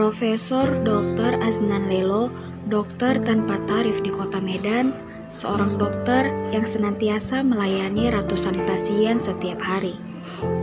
Profesor Dr. Aznan Lelo, dokter tanpa tarif di Kota Medan, seorang dokter yang senantiasa melayani ratusan pasien setiap hari.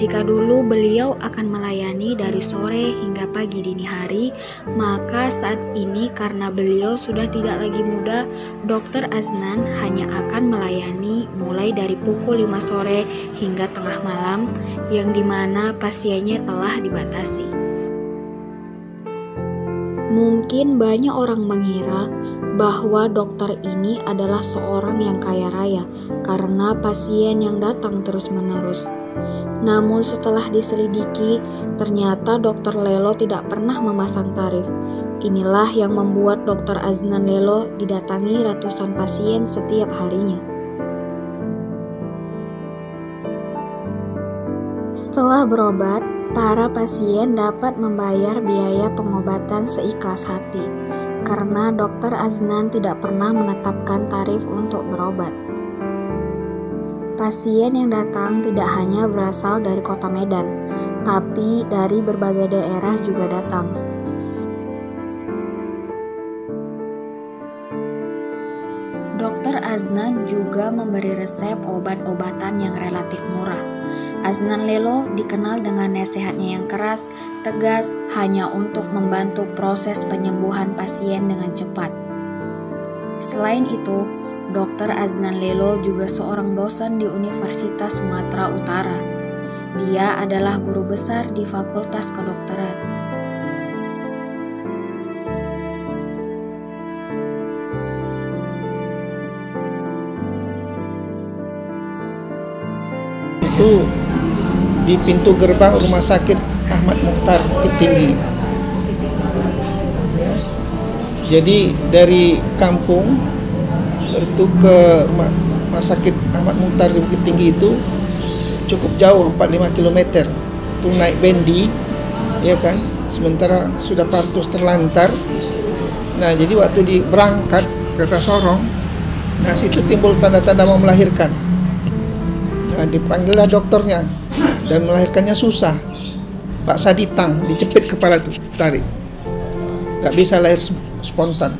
Jika dulu beliau akan melayani dari sore hingga pagi dini hari, maka saat ini karena beliau sudah tidak lagi muda, Dr. Aznan hanya akan melayani mulai dari pukul 5 sore hingga tengah malam, yang dimana pasiennya telah dibatasi. Mungkin banyak orang mengira bahwa dokter ini adalah seorang yang kaya raya karena pasien yang datang terus-menerus. Namun setelah diselidiki, ternyata Dr. Lelo tidak pernah memasang tarif. Inilah yang membuat Dr. Aznan Lelo didatangi ratusan pasien setiap harinya. Setelah berobat, para pasien dapat membayar biaya pengobatan seikhlas hati, karena Dr. Aznan tidak pernah menetapkan tarif untuk berobat. Pasien yang datang tidak hanya berasal dari Kota Medan, tapi dari berbagai daerah juga datang. Dr. Aznan juga memberi resep obat-obatan yang relatif murah. Aznan Lelo dikenal dengan nasihatnya yang keras, tegas, hanya untuk membantu proses penyembuhan pasien dengan cepat. Selain itu, Dr. Aznan Lelo juga seorang dosen di Universitas Sumatera Utara. Dia adalah guru besar di Fakultas Kedokteran. Itu di pintu gerbang Rumah Sakit Ahmad Mukhtar Bukit Tinggi. Jadi dari kampung itu ke Rumah Sakit Ahmad Mukhtar di Bukit Tinggi itu cukup jauh, 45 km. Itu naik bendi, ya kan? Sementara sudah partus terlantar. Nah, jadi waktu berangkat ke Sorong, nah situ timbul tanda-tanda mau melahirkan. Nah, dipanggillah dokternya dan melahirkannya susah. Paksa ditang, dijepit kepala tuh, tarik. Gak bisa lahir spontan.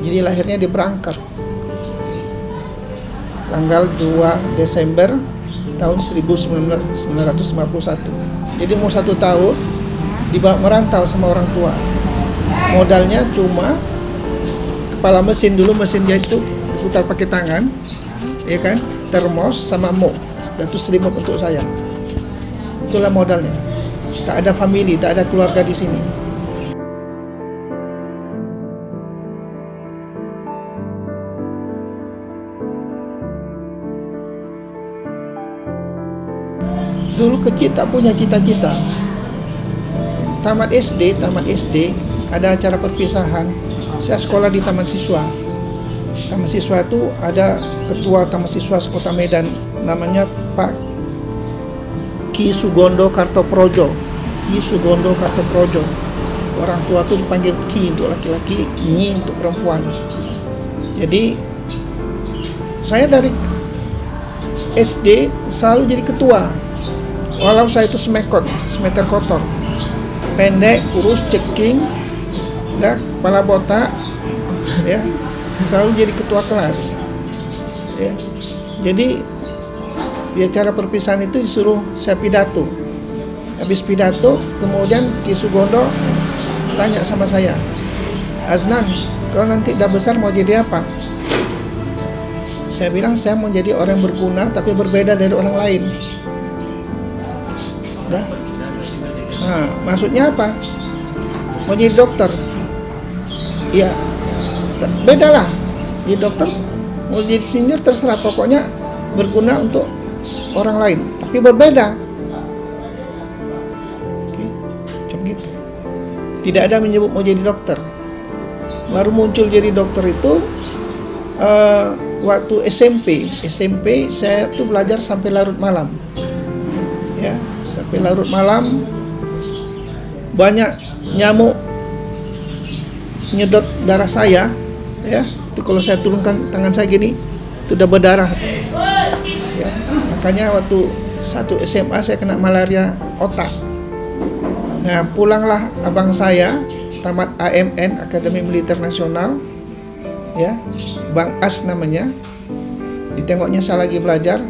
Jadi lahirnya di berangkat tanggal 2 Desember tahun 1951. Jadi mau 1 tahun dibawa merantau sama orang tua. Modalnya cuma kepala mesin dulu, mesin jahit itu diputar pakai tangan, ya kan, termos sama mop, dan itu selimut untuk saya. Itulah modalnya. Tak ada family, tak ada keluarga di sini. Dulu kecil tak punya cita-cita. Tamat SD ada acara perpisahan. Saya sekolah di Taman Siswa. Taman Siswa itu ada ketua Taman Siswa Kota Medan, namanya Pak Ki Sugondo Kartoprojo. Ki Sugondo Kartoprojo. Orang tua itu dipanggil Ki untuk laki-laki, Ki untuk perempuan. Jadi saya dari SD selalu jadi ketua. Walau saya itu semeter kotor, pendek, kurus, ceking, kepala botak, ya, selalu jadi ketua kelas. Ya. Jadi di acara perpisahan itu disuruh saya pidato. Habis pidato, kemudian Ki Sugondo tanya sama saya, "Aznan, kau nanti udah besar mau jadi apa?" Saya bilang saya mau jadi orang berguna tapi berbeda dari orang lain. Nah, maksudnya apa? Mau jadi dokter? Iya, beda lah. Jadi dokter, mau jadi senior terserah, pokoknya berguna untuk orang lain, tapi berbeda. Oke, macam gitu. Tidak ada menyebut mau jadi dokter. Baru muncul jadi dokter itu waktu SMP saya tuh belajar sampai larut malam. Ya. Sampai larut malam, banyak nyamuk nyedot darah saya, ya. Itu kalau saya turunkan tangan saya gini, itu udah berdarah. Ya. Makanya waktu 1 SMA saya kena malaria otak. Nah, pulanglah abang saya tamat AMN, Akademi Militer Nasional, ya, Bang As namanya. Ditengoknya saya lagi belajar.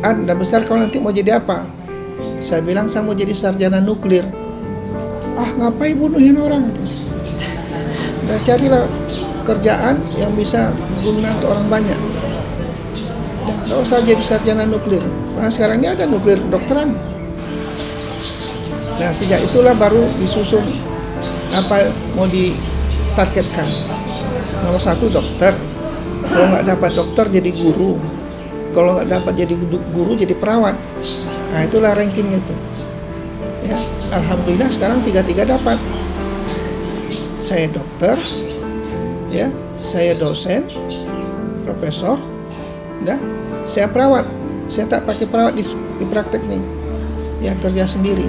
Dah besar kau nanti mau jadi apa? Saya bilang saya mau jadi sarjana nuklir. Ah, ngapain bunuhin orang? Udah carilah kerjaan yang bisa guna untuk orang banyak. Nggak usah jadi sarjana nuklir. Karena sekarang ini ada nuklir kedokteran. Nah, sejak itulah baru disusun apa mau ditargetkan. Nomor 1 dokter. Kalau nggak dapat dokter jadi guru. Kalau nggak dapat jadi guru jadi perawat. Nah, itulah rankingnya itu. Ya, alhamdulillah sekarang 3-3 dapat. Saya dokter, ya, saya dosen, profesor, dah, saya perawat. Saya tak pakai perawat di praktek nih, ya, kerja sendiri.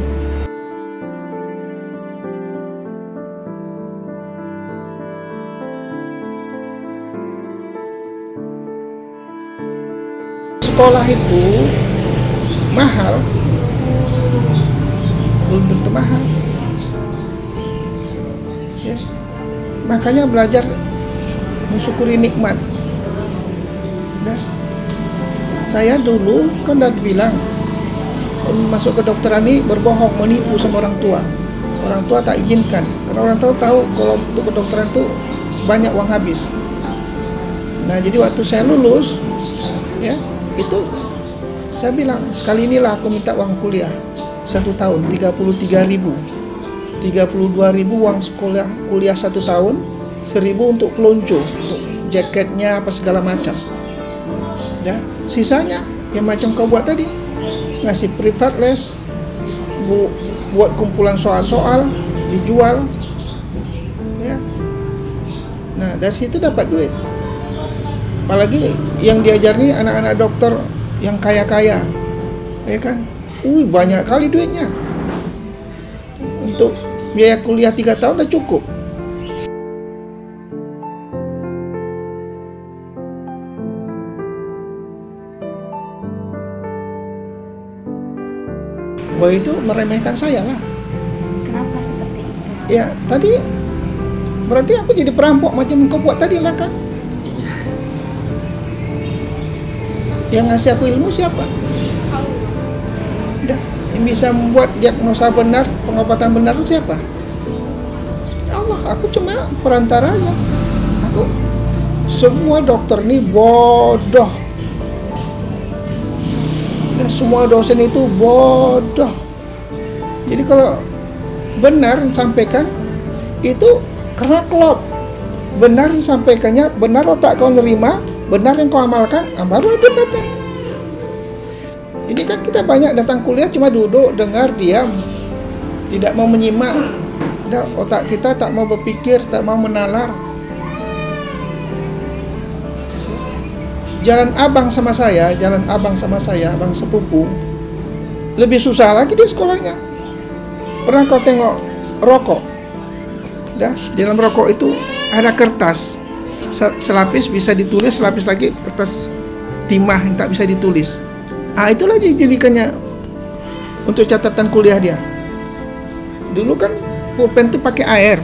Sekolah itu mahal, belum tentu mahal. Ya. Makanya belajar mensyukuri nikmat. Nah, saya dulu kan udah bilang masuk ke kedokteran ini berbohong, menipu sama orang tua. Orang tua tak izinkan karena orang tua tahu kalau untuk kedokteran itu banyak uang habis. Nah, jadi waktu saya lulus, ya, itu saya bilang sekali inilah aku minta uang kuliah 1 tahun 33.000, 32.000 uang kuliah 1 tahun, 1.000 untuk peluncu, untuk jaketnya apa segala macam. Ya, sisanya yang macam kau buat tadi, ngasih privat les, buat kumpulan soal-soal dijual, ya. Nah, dari situ dapat duit. Apalagi yang diajar nih anak-anak dokter yang kaya-kaya, ya kan? Banyak kali duitnya. Untuk biaya kuliah 3 tahun udah cukup. Bahwa itu meremehkan saya lah. Kenapa seperti itu? Ya, tadi berarti aku jadi perampok macam kau buat tadi lah kan? Yang ngasih aku ilmu siapa? Udah, yang bisa membuat diagnosa benar, pengobatan benar itu siapa? Allah, aku cuma perantara aja. Semua dokter ini bodoh. Dan semua dosen itu bodoh. Jadi kalau benar sampaikan itu karena klop. Benar disampaikannya, benar otak kau nerima, benar yang kau amalkan, baru ada paten. Ini kan kita banyak datang kuliah cuma duduk, dengar, diam, tidak mau menyimak. Otak kita tak mau berpikir, tak mau menalar. Jalan abang sama saya, abang sepupu, lebih susah lagi di sekolahnya. Pernah kau tengok rokok? Dalam rokok itu ada kertas, selapis bisa ditulis, selapis lagi kertas timah yang tak bisa ditulis. Itulah dijadikannya untuk catatan kuliah dia. Dulu kan pulpen itu pakai air,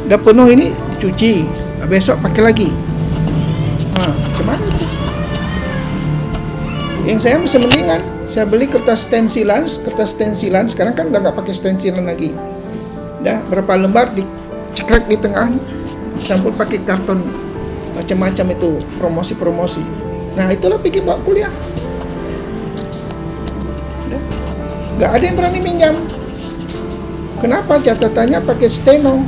udah penuh ini dicuci, besok pakai lagi. Gimana itu? Yang saya bisa mendingan, saya beli kertas stensilan, sekarang kan udah nggak pakai stensilan lagi. Berapa lembar dicekrek di tengah, sampul pakai karton macam-macam itu promosi. Nah, itulah pergi bawa kuliah. Nggak ada yang berani minjam. Kenapa? Catatannya pakai steno,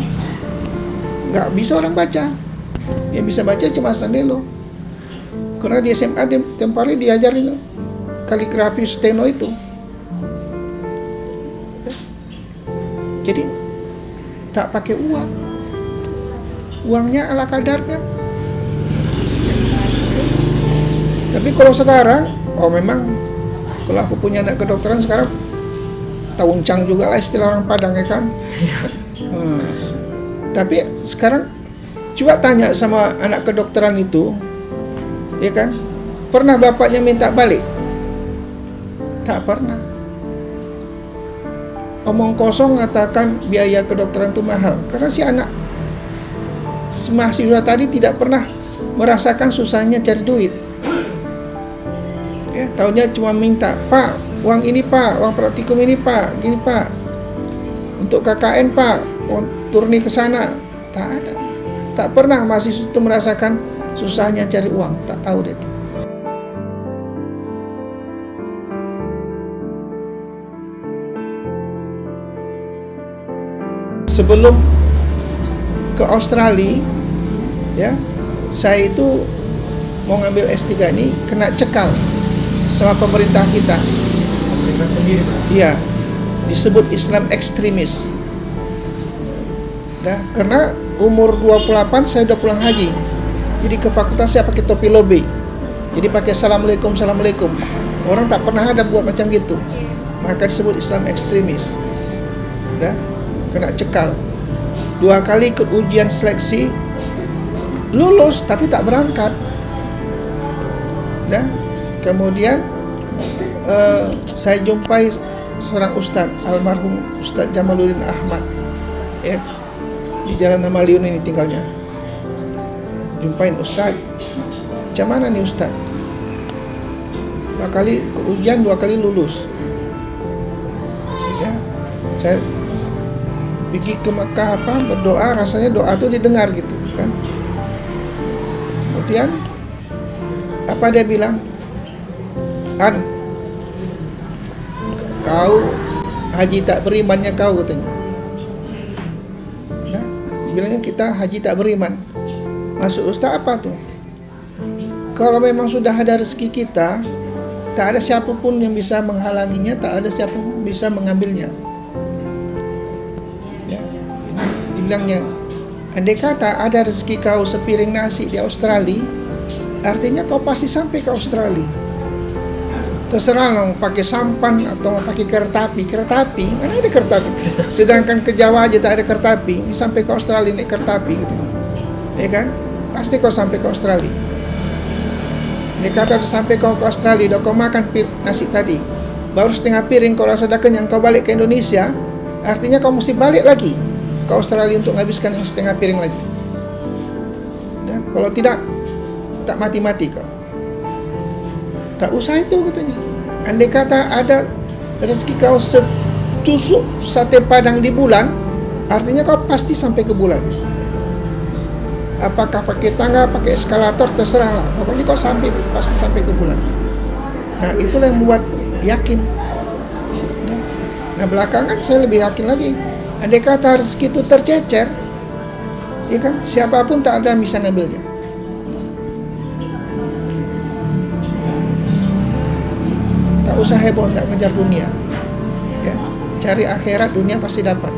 nggak bisa orang baca. Yang bisa baca cuma Sanelo. Karena di SMA tiap hari diajarin kaligrafi steno itu. Jadi tak pakai uang, uangnya ala kadarnya. Tapi kalau sekarang, memang kalau aku punya anak kedokteran sekarang tauncang juga lah istilah orang Padang, ya kan. Tapi sekarang coba tanya sama anak kedokteran itu, ya kan, pernah bapaknya minta balik? Tak pernah. omong kosong mengatakan biaya kedokteran itu mahal, karena si anak mahasiswa tadi tidak pernah merasakan susahnya cari duit. Ya, tahunya cuma minta, Pak, uang ini Pak, uang praktikum ini Pak, gini Pak, untuk KKN Pak, turni ke sana. Tak ada, tak pernah mahasiswa itu merasakan susahnya cari uang, tak tahu deh. Sebelum ke Australia, ya, saya itu mau ngambil S3 ini kena cekal sama pemerintah kita. Iya, disebut Islam ekstremis. Nah, karena umur 28 saya udah pulang haji. Jadi ke fakultas saya pakai topi lobe. Jadi pakai assalamualaikum, assalamualaikum. Orang tak pernah ada buat macam gitu. Maka disebut Islam ekstremis. Nah, kena cekal. 2 kali ikut ujian seleksi, lulus tapi tak berangkat. Dan kemudian saya jumpai seorang ustadz, almarhum Ustadz Jamaluddin Ahmad, ya, di Jalan Hamaliun ini tinggalnya. Jumpain ustadz, macam mana nih ustadz? 2 kali ikut ujian, 2 kali lulus. Ya, saya pergi ke Mekah berdoa, rasanya doa itu didengar gitu kan. Kemudian apa dia bilang? Kau haji tak berimannya kau, katanya. Nah, bilangnya kita haji tak beriman. Maksud ustaz apa tuh? Kalau memang sudah ada rezeki kita, tak ada siapapun yang bisa menghalanginya, tak ada siapapun bisa mengambilnya. Bilangnya, andai kata ada rezeki kau sepiring nasi di Australia, artinya kau pasti sampai ke Australia. Terserah lah mau pakai sampan atau mau pakai kereta api. Mana ada kereta api? Sedangkan ke Jawa aja tak ada kereta api, ini sampai ke Australia naik kereta api gitu. Ya kan? Pasti kau sampai ke Australia. Andai kata udah sampai kau ke Australia, udah kau makan nasi tadi, baru setengah piring kau rasa dah kenyang, kau balik ke Indonesia, artinya kau mesti balik lagi ke Australia untuk menghabiskan yang setengah piring lagi. Dan kalau tidak, tak mati-mati kau. Tak usah itu, katanya. Andai kata ada rezeki kau setusuk sate padang di bulan, artinya kau pasti sampai ke bulan. Apakah pakai tangga, pakai eskalator, terserah lah. Pokoknya kau pasti sampai ke bulan. Nah, itulah yang membuat yakin. Nah, belakangan saya lebih yakin lagi. Andai kata rezeki itu tercecer, ya kan, siapapun tak ada yang bisa ngambilnya. Tak usah heboh, tak ngejar dunia, ya, cari akhirat, dunia pasti dapat.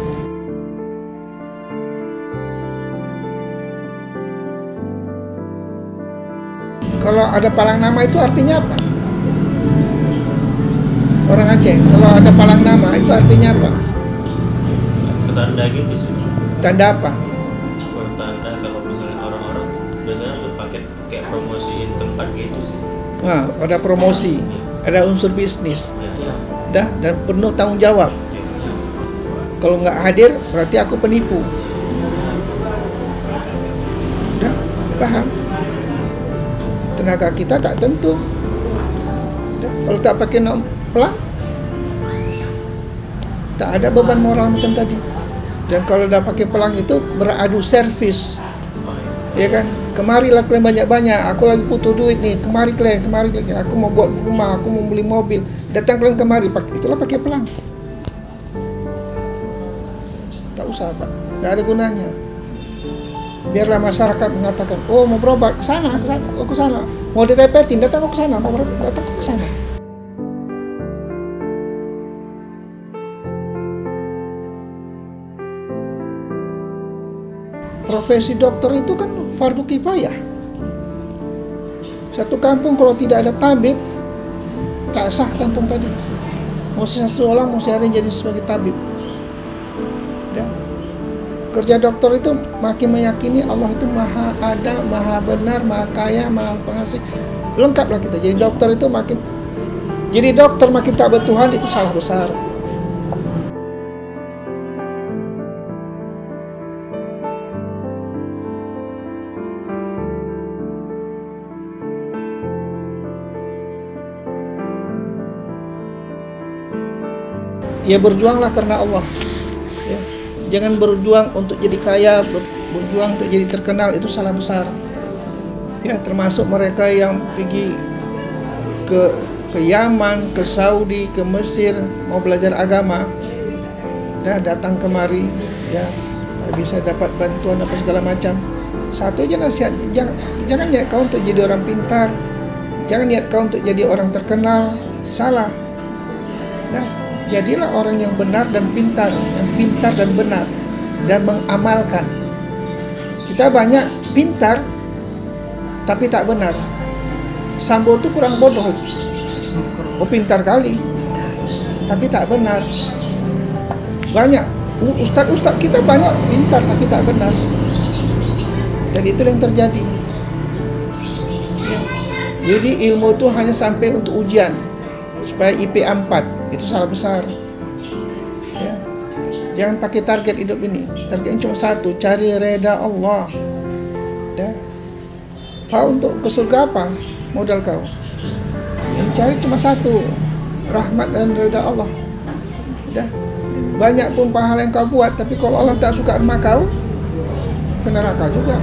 Kalau ada palang nama itu artinya apa? Orang Aceh, kalau ada palang nama itu artinya apa? Tanda gitu sih. Tanda apa? Tanda kalau misalnya orang-orang biasanya tuh pakai kayak promosiin tempat gitu sih. Nah, ada promosi, ada unsur bisnis, Ya. dan penuh tanggung jawab. Ya. Kalau nggak hadir berarti aku penipu. Udah, paham? Tenaga kita tak tentu. Udah, kalau tak pakai pelang, tak ada beban moral macam tadi. Dan kalau udah pakai pelang itu beradu servis, ya kan? Kemarilah kalian banyak-banyak, aku lagi butuh duit nih, kemari kalian, aku mau buat rumah, aku mau beli mobil, datang kalian kemari, itulah pakai pelang. Tak usah Pak, tak ada gunanya. Biarlah masyarakat mengatakan, oh mau berobat, ke sana, oh ke sana, mau direpetin, datang ke sana, mau berobat, datang ke sana. Profesi dokter itu kan fardu kifayah. Satu kampung kalau tidak ada tabib, tak sah kampung tadi. Mesti satu orang, mesti ada yang jadi sebagai tabib. Ya. Kerja dokter itu makin meyakini Allah itu maha ada, maha benar, maha kaya, maha pengasih. Lengkaplah kita. Jadi dokter itu makin tak bertuhan, itu salah besar. ya berjuanglah karena Allah. Ya. Jangan berjuang untuk jadi kaya, berjuang untuk jadi terkenal, itu salah besar. Ya, termasuk mereka yang pergi ke Yaman, ke Saudi, ke Mesir mau belajar agama, datang kemari, ya bisa dapat bantuan apa segala macam. Satu aja nasihat, jangan niat kau untuk jadi orang pintar, jangan niat kau untuk jadi orang terkenal, salah. Nah, jadilah orang yang benar dan pintar, dan benar dan mengamalkan. Kita banyak pintar tapi tak benar. Sambo itu kurang bodoh. Oh, pintar kali tapi tak benar. Banyak ustadz kita banyak pintar tapi tak benar, dan itu yang terjadi. Jadi ilmu itu hanya sampai untuk ujian supaya IP 4, itu salah besar. Ya. Jangan pakai target hidup ini. Targetnya cuma satu, cari reda Allah. Kau untuk ke surga apa modal kau? Yang cari cuma satu, rahmat dan reda Allah. Banyak pun pahala yang kau buat, tapi kalau Allah tak suka sama kau, ke neraka juga.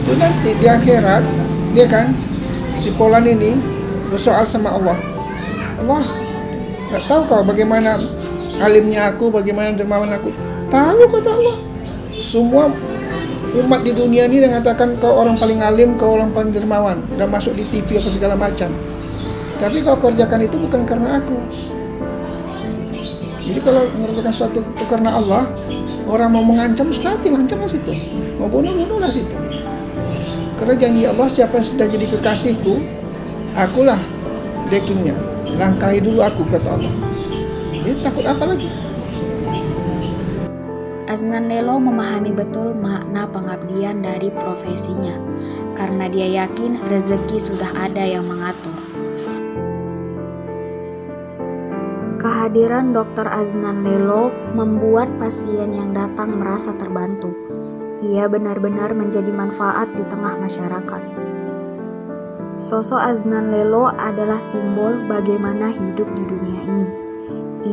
Itu nanti di akhirat, dia kan si Polan ini bersoal sama Allah. Allah, tak tahu kau bagaimana alimnya aku, bagaimana dermawan aku? Tahu, kata Allah. Semua umat di dunia ini yang mengatakan kau orang paling alim, kau orang paling dermawan, dan masuk di TV apa segala macam. Tapi kau kerjakan itu bukan karena aku. Jadi kalau mengerjakan sesuatu itu karena Allah, orang mau mengancam sekali, lancamlah situ. Mau bunuh-bunuhlah situ. Karena janji Allah, siapa yang sudah jadi kekasihku, akulah backingnya. Langkahi dulu aku, kata Allah. Jadi takut apa lagi? Aznan Lelo memahami betul makna pengabdian dari profesinya, karena dia yakin rezeki sudah ada yang mengatur. Kehadiran Dr. Aznan Lelo membuat pasien yang datang merasa terbantu. Ia benar-benar menjadi manfaat di tengah masyarakat. Sosok Aznan Lelo adalah simbol bagaimana hidup di dunia ini.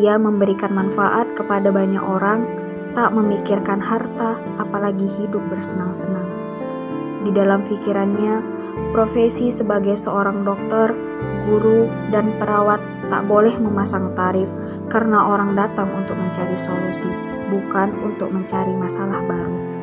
Ia memberikan manfaat kepada banyak orang, tak memikirkan harta, apalagi hidup bersenang-senang. Di dalam pikirannya, profesi sebagai seorang dokter, guru, dan perawat tak boleh memasang tarif karena orang datang untuk mencari solusi, bukan untuk mencari masalah baru.